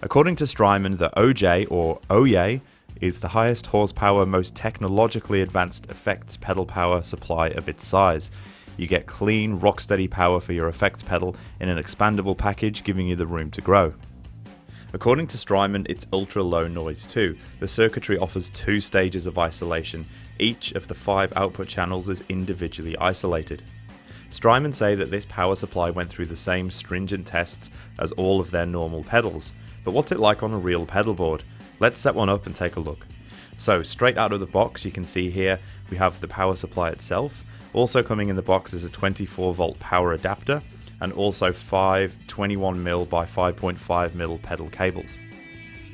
According to Strymon, the Ojai, or Ojai, is the highest horsepower, most technologically advanced effects pedal power supply of its size. You get clean, rock-steady power for your effects pedal in an expandable package, giving you the room to grow. According to Strymon, it's ultra-low noise too. The circuitry offers 2 stages of isolation. Each of the 5 output channels is individually isolated. Strymon say that this power supply went through the same stringent tests as all of their normal pedals. But what's it like on a real pedal board? Let's set one up and take a look. So straight out of the box, you can see here we have the power supply itself. Also coming in the box is a 24 volt power adapter and also 5 21mm by 5.5mm pedal cables.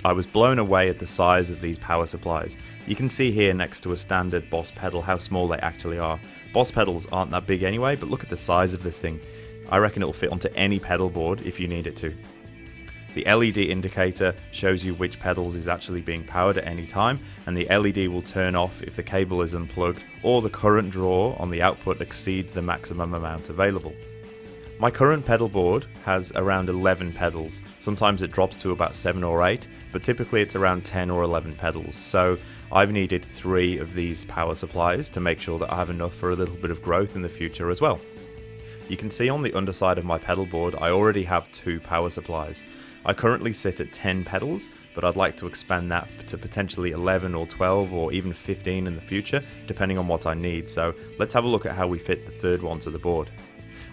I was blown away at the size of these power supplies. You can see here next to a standard Boss pedal how small they actually are. Boss pedals aren't that big anyway, but look at the size of this thing. I reckon it'll fit onto any pedal board if you need it to. The LED indicator shows you which pedals is actually being powered at any time, and the LED will turn off if the cable is unplugged or the current draw on the output exceeds the maximum amount available. My current pedal board has around 11 pedals. Sometimes it drops to about 7 or 8, but typically it's around 10 or 11 pedals. So I've needed 3 of these power supplies to make sure that I have enough for a little bit of growth in the future as well. You can see on the underside of my pedal board I already have 2 power supplies. I currently sit at 10 pedals, but I'd like to expand that to potentially 11 or 12 or even 15 in the future, depending on what I need. So let's have a look at how we fit the third one to the board.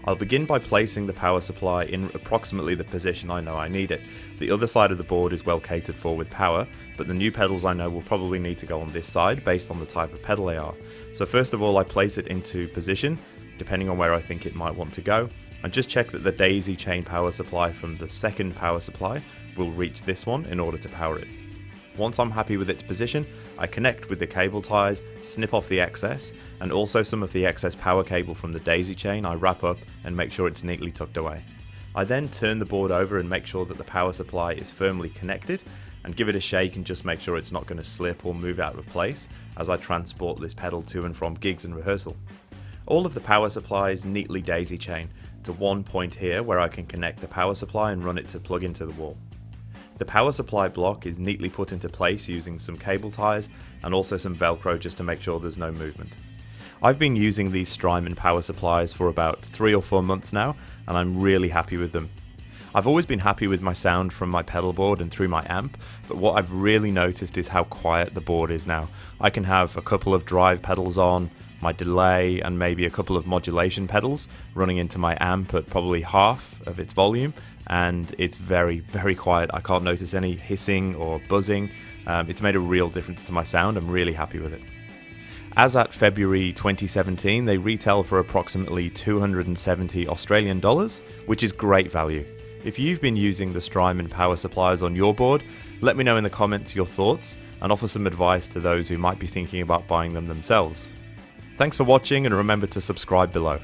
I'll begin by placing the power supply in approximately the position I know I need it. The other side of the board is well catered for with power, but the new pedals I know will probably need to go on this side based on the type of pedal they are. So first of all, I place it into position, depending on where I think it might want to go, and just check that the daisy chain power supply from the second power supply will reach this one in order to power it. Once I'm happy with its position, I connect with the cable ties, snip off the excess, and also some of the excess power cable from the daisy chain I wrap up and make sure it's neatly tucked away. I then turn the board over and make sure that the power supply is firmly connected, and give it a shake and just make sure it's not going to slip or move out of place as I transport this pedal to and from gigs and rehearsal. All of the power supplies neatly daisy chain to one point here where I can connect the power supply and run it to plug into the wall. The power supply block is neatly put into place using some cable ties and also some Velcro just to make sure there's no movement. I've been using these Strymon power supplies for about 3 or 4 months now, and I'm really happy with them. I've always been happy with my sound from my pedal board and through my amp, but what I've really noticed is how quiet the board is now. I can have a couple of drive pedals on, my delay, and maybe a couple of modulation pedals running into my amp at probably half of its volume, and it's very, very quiet. I can't notice any hissing or buzzing. It's made a real difference to my sound. I'm really happy with it. As at February 2017, they retail for approximately 270 Australian dollars, which is great value. If you've been using the Strymon power supplies on your board, let me know in the comments your thoughts and offer some advice to those who might be thinking about buying them themselves. Thanks for watching, and remember to subscribe below.